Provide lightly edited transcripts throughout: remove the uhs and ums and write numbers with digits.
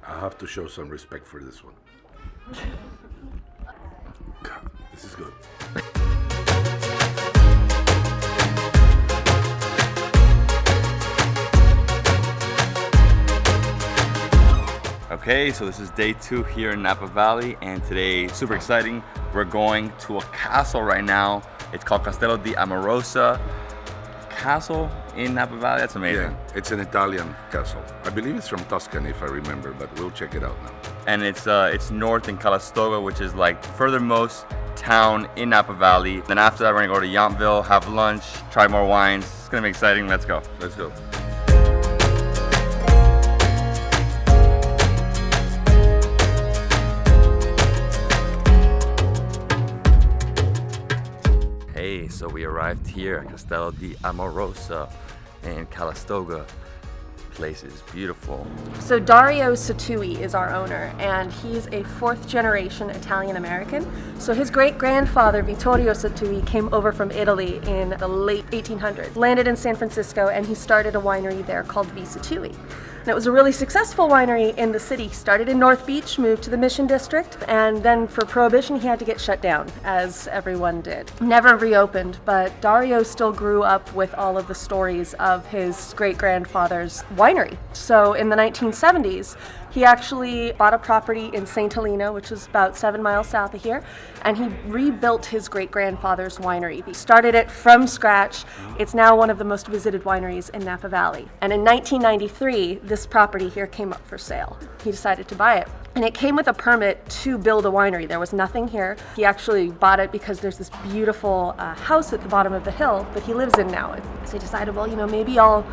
I have to show some respect for this one. God, this is good. Okay, so this is day 2 here in Napa Valley, and today, super exciting, we're going to a castle right now. It's called Castello di Amorosa. Castle in Napa Valley, that's amazing. Yeah, it's an Italian castle. I believe it's from Tuscany if I remember, but we'll check it out now. And it's north in Calistoga, which is like furthermost town in Napa Valley. Then after that, we're gonna go to Yountville, have lunch, try more wines. It's gonna be exciting, let's go. Let's go. Hey, so we arrived here at Castello di Amorosa in Calistoga. Place is beautiful. So Dario Satui is our owner, and he's a 4th generation Italian American. So his great grandfather Vittorio Satui came over from Italy in the late 1800s, landed in San Francisco, and he started a winery there called V. Satui. And it was a really successful winery in the city. Started in North Beach, moved to the Mission District, and then for Prohibition he had to get shut down, as everyone did. Never reopened, but Dario still grew up with all of the stories of his great-grandfather's winery. So in the 1970s, he actually bought a property in Saint Helena, which is about 7 miles south of here, and he rebuilt his great-grandfather's winery. He started it from scratch. It's now one of the most visited wineries in Napa Valley. And in 1993, this property here came up for sale. He decided to buy it. And it came with a permit to build a winery. There was nothing here. He actually bought it because there's this beautiful house at the bottom of the hill that he lives in now. So he decided, well, maybe I'll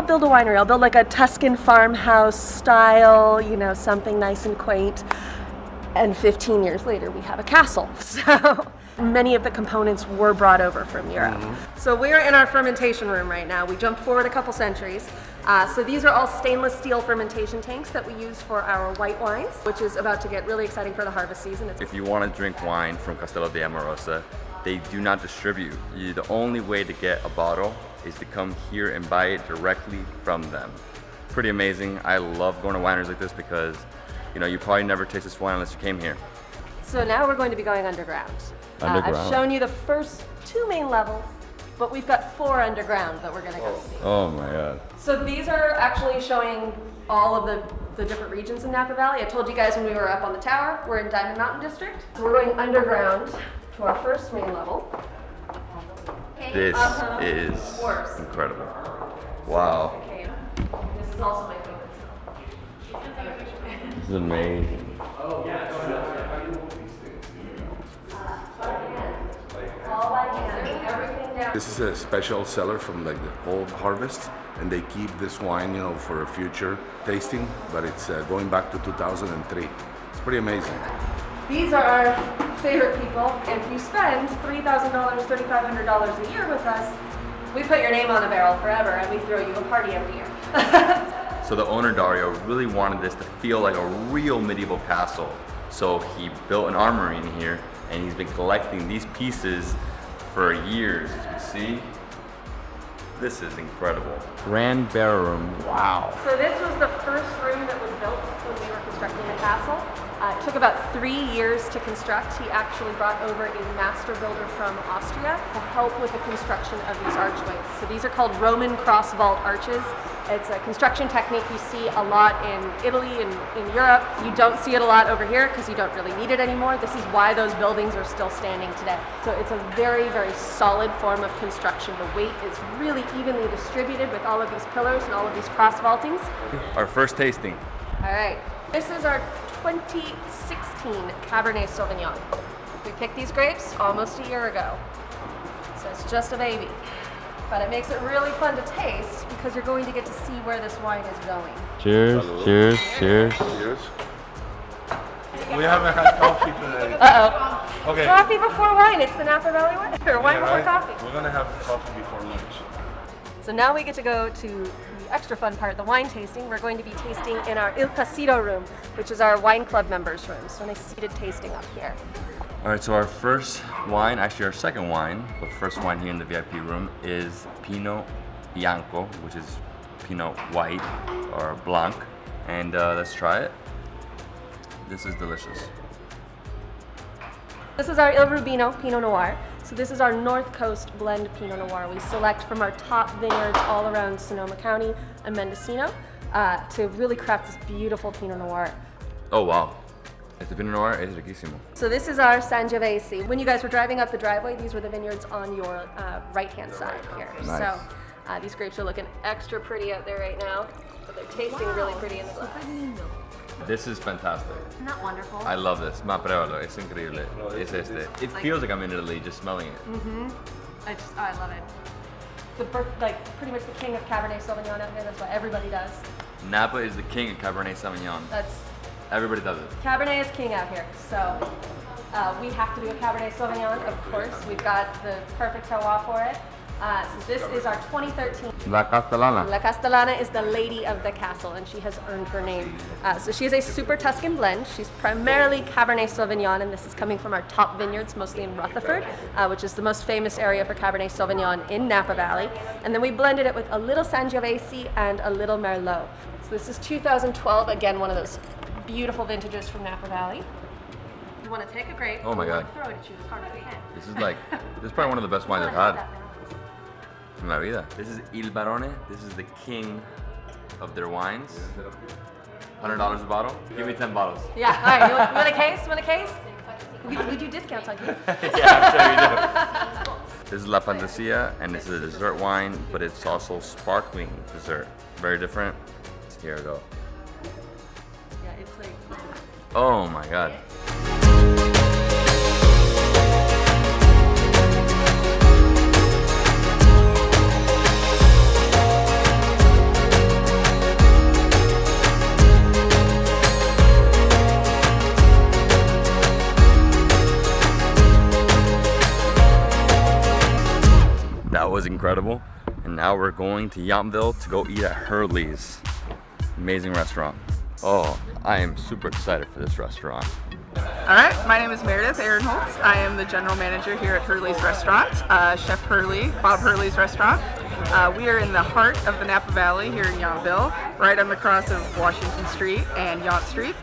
build a winery. I'll build like a Tuscan farmhouse style, something nice and quaint. And 15 years later, we have a castle. So many of the components were brought over from Europe. So we're in our fermentation room right now. We jumped forward a couple centuries. So these are all stainless steel fermentation tanks that we use for our white wines, which is about to get really exciting for the harvest season. If you want to drink wine from Castello di Amorosa, they do not distribute. The only way to get a bottle is to come here and buy it directly from them. Pretty amazing. I love going to wineries like this because you probably never taste this wine unless you came here. So now we're going to be going underground. I've shown you the first 2 main levels, but we've got 4 underground that we're going to go see. Oh my God. So these are actually showing all of the different regions in Napa Valley. I told you guys when we were up on the tower, we're in Diamond Mountain District. So we're going underground to our first main level. This is incredible. Wow. This is also my favorite. This is amazing. This is a special cellar from like the old harvest, and they keep this wine, for a future tasting, but it's going back to 2003. It's pretty amazing. These are our favorite people. If you spend $3,000, $3,500 a year with us, we put your name on a barrel forever, and we throw you a party every year. So the owner, Dario, really wanted this to feel like a real medieval castle. So he built an armory in here, and he's been collecting these pieces for years. As you can see, this is incredible. Grand barrel room, wow. So this was the first room that was built when we were constructing the castle. It took about 3 years to construct. He actually brought over a master builder from Austria to help with the construction of these archways. So these are called Roman cross vault arches. It's a construction technique you see a lot in Italy and in Europe. You don't see it a lot over here because you don't really need it anymore. This is why those buildings are still standing today. So it's a very, very solid form of construction. The weight is really evenly distributed with all of these pillars and all of these cross vaultings. Our first tasting. All right, this is our 2016 Cabernet Sauvignon. We picked these grapes almost a year ago, so it's just a baby. But it makes it really fun to taste because you're going to get to see where this wine is going. Cheers, cheers, cheers. Cheers. We haven't had coffee today. Uh-oh. Okay. Coffee before wine, it's the Napa Valley wine, or wine before right? coffee. We're gonna have coffee before lunch. So now we get to go to the extra fun part, the wine tasting. We're going to be tasting in our Il Pasito room, which is our wine club members room. So nice seated tasting up here. All right, so our first wine, actually our second wine, but first wine here in the VIP room is Pinot Bianco, which is Pinot White or Blanc. And let's try it. This is delicious. This is our Il Rubino Pinot Noir. So this is our North Coast blend Pinot Noir. We select from our top vineyards all around Sonoma County and Mendocino to really craft this beautiful Pinot Noir. Oh wow. Este Pinot Noir es riquísimo. So this is our Sangiovese. When you guys were driving up the driveway, these were the vineyards on your right-hand side here. Nice. So these grapes are looking extra pretty out there right now, but they're tasting really pretty in the glass. This is fantastic. Isn't that wonderful? I love this. Ma pruébalo, es increíble. Es este. It feels like I'm in Italy just smelling it. I love it. Pretty much the king of Cabernet Sauvignon out here. That's what everybody does. Napa is the king of Cabernet Sauvignon. Everybody does it. Cabernet is king out here. So we have to do a Cabernet Sauvignon, of course. We've got the perfect terroir for it. So this is our 2013. La Castellana. La Castellana is the lady of the castle, and she has earned her name. So she is a super Tuscan blend. She's primarily Cabernet Sauvignon, and this is coming from our top vineyards, mostly in Rutherford, which is the most famous area for Cabernet Sauvignon in Napa Valley. And then we blended it with a little Sangiovese and a little Merlot. So this is 2012, again, one of those beautiful vintages from Napa Valley. You want to take a grape, Oh my God. throw it at you as hard as you can. This is probably one of the best wines I've had in my vida. This is Il Barone. This is the king of their wines. $100 a bottle. Give me 10 bottles. Yeah, all right, you want a case? You want a case? We do discounts on cases. Yeah, I'm sure you do. This is La Fantasia, and this is a dessert wine, but it's also sparkling dessert. Very different. Here we go. Yeah, it's like... Oh my God. That was incredible. And now we're going to Yountville to go eat at Hurley's. Amazing restaurant. Oh, I am super excited for this restaurant. All right, my name is Meredith Ehrenholtz. I am the general manager here at Hurley's Restaurant, Chef Hurley, Bob Hurley's Restaurant. We are in the heart of the Napa Valley here in Yountville, right on the cross of Washington Street and Yount Street.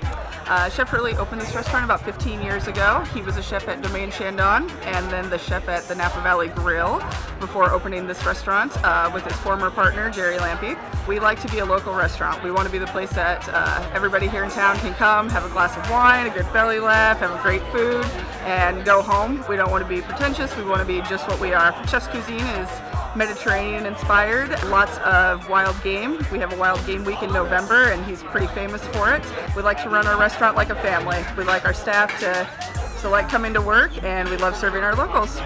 Chef Hurley opened this restaurant about 15 years ago. He was a chef at Domaine Chandon and then the chef at the Napa Valley Grill before opening this restaurant with his former partner, Jerry Lampe. We like to be a local restaurant. We want to be the place that everybody here in town can come, have a glass of wine, a good belly laugh, have a great food, and go home. We don't want to be pretentious. We want to be just what we are. Chef's cuisine is Mediterranean inspired, lots of wild game. We have a wild game week in November and he's pretty famous for it. We like to run our restaurant like a family. We like our staff to like coming to work and we love serving our locals.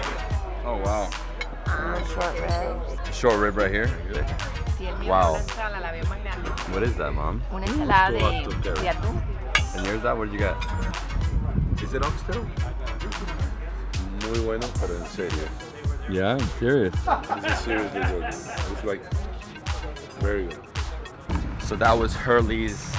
Oh wow. Short rib. Short rib right here. Wow. What is that, Mom? Una ensalada de atún. And yours that? What did you get? Is it oxtail? Muy bueno, pero en serio. Yeah, I'm serious. This is seriously good. It's like very good. So that was Hurley's,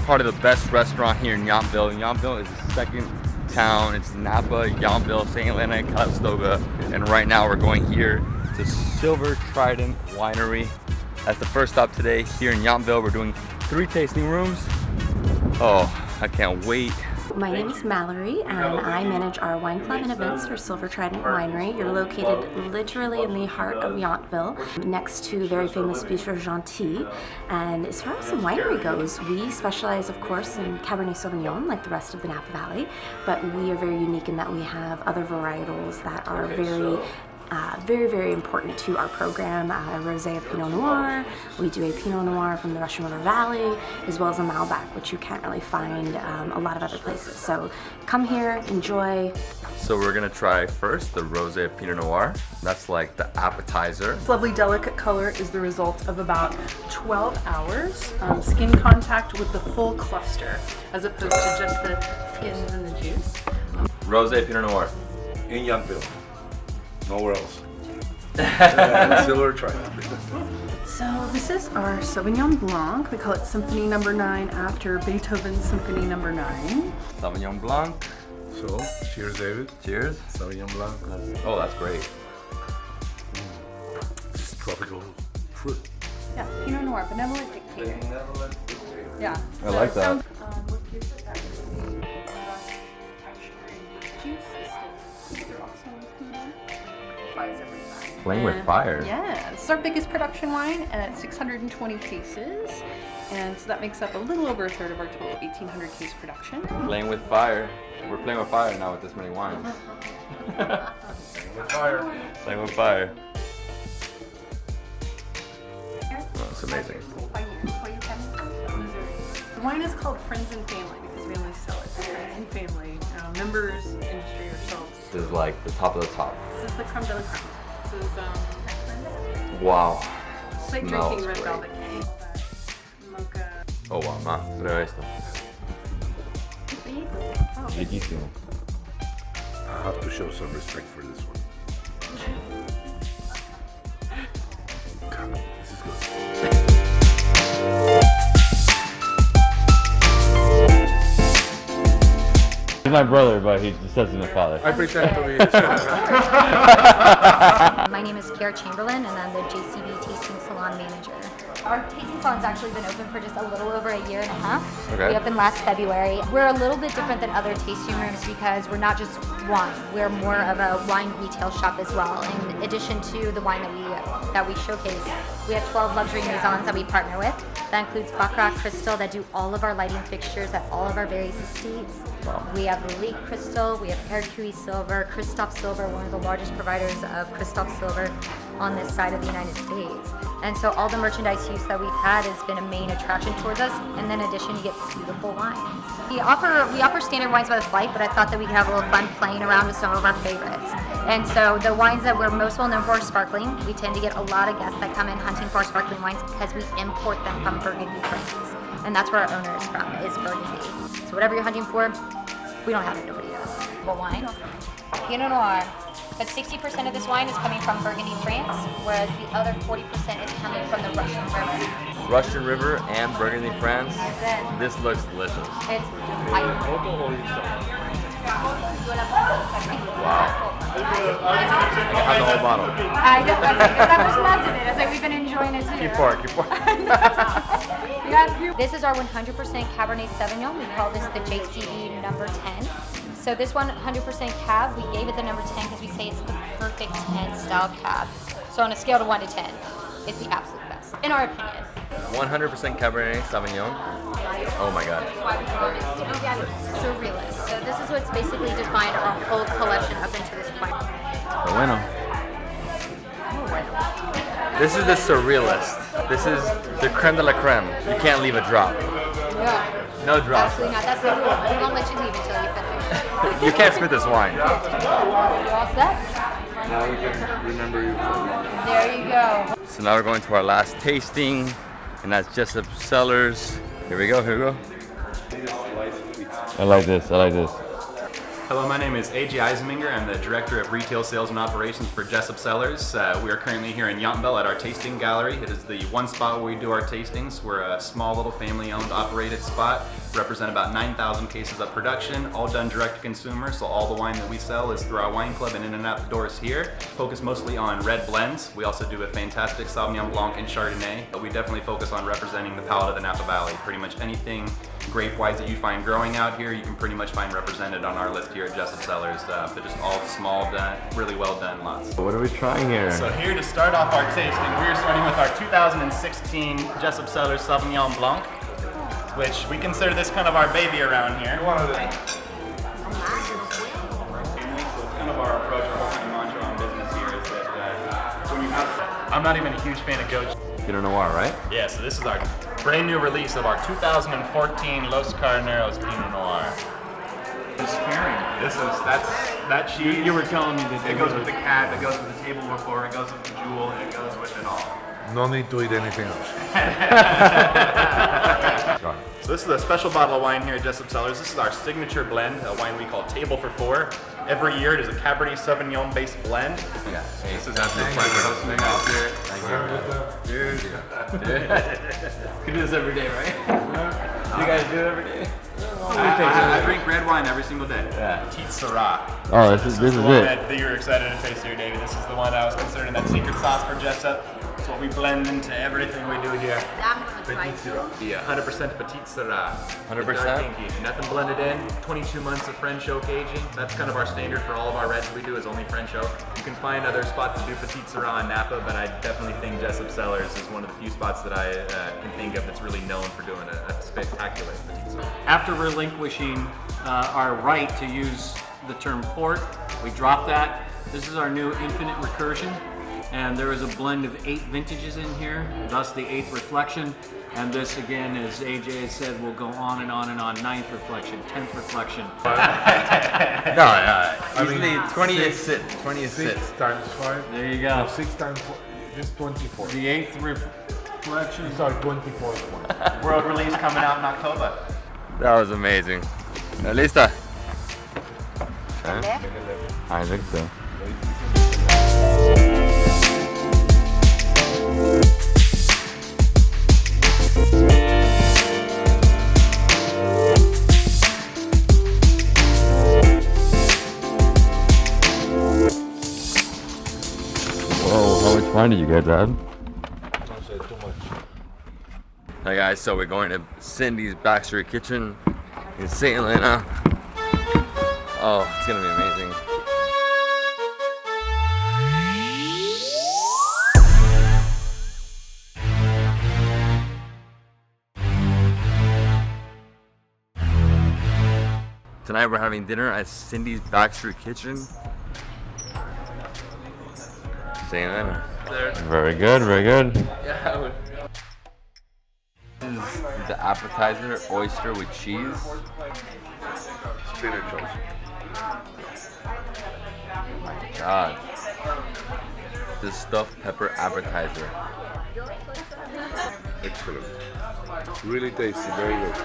part of the best restaurant here in Yountville. Yountville is the second town. It's Napa, Yountville, Saint Helena, and Calistoga. And right now we're going here to Silver Trident Winery. That's the first stop today here in Yountville. We're doing 3 tasting rooms. Oh, I can't wait. My name is Mallory and I manage our wine club and events for Silver Trident Winery. You're located literally in the heart of Yountville, next to very famous Bistro Gentil. And as far as the winery goes, we specialize, of course, in Cabernet Sauvignon, like the rest of the Napa Valley, but we are very unique in that we have other varietals that are very important to our program. Rosé of Pinot Noir. We do a Pinot Noir from the Russian River Valley, as well as a Malbec, which you can't really find a lot of other places. So come here, enjoy. So we're gonna try first the Rosé of Pinot Noir. That's like the appetizer. This lovely delicate color is the result of about 12 hours skin contact with the full cluster, as opposed to just the skins and the juice. Rosé Pinot Noir. In Yountville. Nowhere else. Silver Trident. So this is our Sauvignon Blanc. We call it Symphony Number 9 after Beethoven's Symphony Number 9. Sauvignon Blanc. So, cheers, David. Cheers. Sauvignon Blanc. Oh, that's great. It's tropical fruit. Yeah, Pinot Noir, benevolent dictator. Yeah. I like that. What gives it that? Playing with fire. Yeah, this is our biggest production wine at 620 cases. And so that makes up a little over a third of our total 1,800 case production. Playing with fire. We're playing with fire now with this many wines. Playing with fire. Playing with fire. Oh, it's amazing. The wine is called Friends and Family because we only sell it to friends and family, members, industry, ourselves. This is like the top of the top. This is the creme de la creme. This is Wow. it's like Smells drinking red great. velvet cake. Mocha. Oh wow, ma, prueba esto. Riquísimo. I have to show some respect for this one. God, this is good. He's my brother, but he just doesn't know father. I pretend to be his father. My name is Kiara Chamberlain, and I'm the JCB Tasting Salon Manager. Our tasting salon's actually been open for just a little over a year and a half. Okay. We opened last February. We're a little bit different than other tasting rooms because we're not just wine. We're more of a wine retail shop as well. In addition to the wine that we showcase, we have 12 luxury maisons that we partner with. That includes Baccarat Crystal that do all of our lighting fixtures at all of our various estates. Wow. We have Lake Crystal, we have Hercules Silver, Christoph Silver, one of the largest providers of Christoph Silver on this side of the United States. And so all the merchandise use that we've had has been a main attraction towards us. And then in addition, you get beautiful wines. We offer standard wines by the flight, but I thought that we could have a little fun playing around with some of our favorites. And so the wines that we're most well known for are sparkling. We tend to get a lot of guests that come in hunting for sparkling wines because we import them from Burgundy, France. And that's where our owner is from, is Burgundy. So whatever you're hunting for, we don't have it, nobody does. But wine, Pinot Noir. But 60% of this wine is coming from Burgundy, France, whereas the other 40% is coming from the Russian River. Russian River and Burgundy, France. That's it. This looks delicious. It's Wow. I have the whole bottle. I just loved it. I was like, we've been enjoying it too. Keep pouring, keep pouring. This is our 100% Cabernet Sauvignon. We call this the JCB number 10. So this one, 100% cab, we gave it the number 10 because we say it's the perfect 10 style cab. So on a scale of 1 to 10, it's the absolute best, in our opinion. 100% Cabernet Sauvignon. Oh my god. Surrealist. So this is what's basically defined our whole collection up into this point. Bueno. This is the surrealist. This is the creme de la creme. You can't leave a drop. Yeah. No drop. Absolutely not. That's the rule. We won't let you leave until you finish. You can't spit this wine. You all set? Now we can remember you. There you go. So now we're going to our last tasting, and that's Jessup Cellars. Here we go, here we go. I like this, I like this. Hello, my name is A.J. Eisenminger. I'm the Director of Retail Sales and Operations for Jessup Cellars. We are currently here in Yountville at our tasting gallery. It is the one spot where we do our tastings. We're a small little family-owned operated spot. Represent about 9,000 cases of production, all done direct to consumer, so all the wine that we sell is through our wine club and in and out the doors here. Focus mostly on red blends. We also do a fantastic Sauvignon Blanc and Chardonnay, but we definitely focus on representing the palate of the Napa Valley. Pretty much anything grape-wise that you find growing out here, you can pretty much find represented on our list here at Jessup Cellars. But just all small, done, really well done lots. What are we trying here? So here to start off our tasting, we're starting with our 2016 Jessup Cellars Sauvignon Blanc, which we consider this kind of our baby around here. One of them. So it's kind of our approach, our whole kind of mantra on business here is that when you have, I'm not even a huge fan of goat. Pinot Noir, right? Yeah, so this is our brand new release of our 2014 Los Carneros Pinot Noir. This that cheese. You were telling me that it goes with the cat, it goes with the table before, it goes with the jewel, and it goes with it all. No need to eat anything else. So this is a special bottle of wine here at Jessup Cellars. This is our signature blend, a wine we call Table for Four. Every year it is a Cabernet Sauvignon based blend. Yeah. Hey, this is absolute pleasure hosting us here. Thank you. Dude. Could do this every day, right? You guys do it every day? I drink red wine every single day. Yeah. Teat Syrah. Oh, this is the it. one that you were excited to taste here, David. This is the one I was considering that secret sauce for Jessup. That's what we blend into everything we do here. Petit Syrah. Yeah, 100% Petite Syrah. 100%? Nothing blended in. 22 months of French oak aging. That's kind of our standard for all of our reds we do is only French oak. You can find other spots to do Petite Syrah in Napa, but I definitely think Jessup Cellars is one of the few spots that I can think of that's really known for doing a spectacular Petite Syrah. After relinquishing our right to use the term port, we dropped that. This is our new infinite recursion, and there is a blend of 8 vintages in here, thus the 8th reflection. And this again, as AJ has said, will go on and on and on. 9th reflection, 10th reflection. Usually 20 is sit. 20 is sit. 6 times 5. There you go. 6 times 4. Just 24. The 8th reflection. Sorry, 24 one. World release coming out in October. That was amazing. Lista? I think so. Whoa, how much fun did you guys have? Too much. Hi guys, so we're going to Cindy's Backstreet Kitchen in Saint Helena. Oh, it's gonna be amazing. Tonight we're having dinner at Cindy's Backstreet Kitchen. Saint Helena. Very good, very good. Yeah. This is the appetizer, oyster with cheese. Spinach also. Oh my god. This stuffed pepper appetizer. Excellent. Really tasty, very good.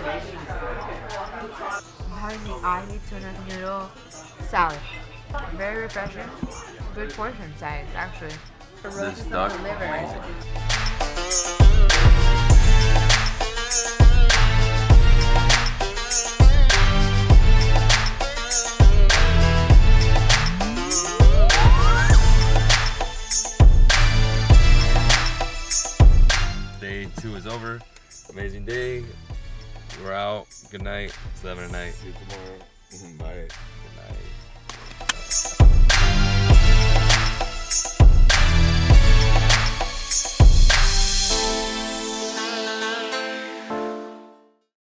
Having the ahi tuna noodle salad. Very refreshing. Good portion size, actually. This duck, amazing. Day 2 is over. Amazing day. We're out. Good night. 7 at night. See you tomorrow. Bye.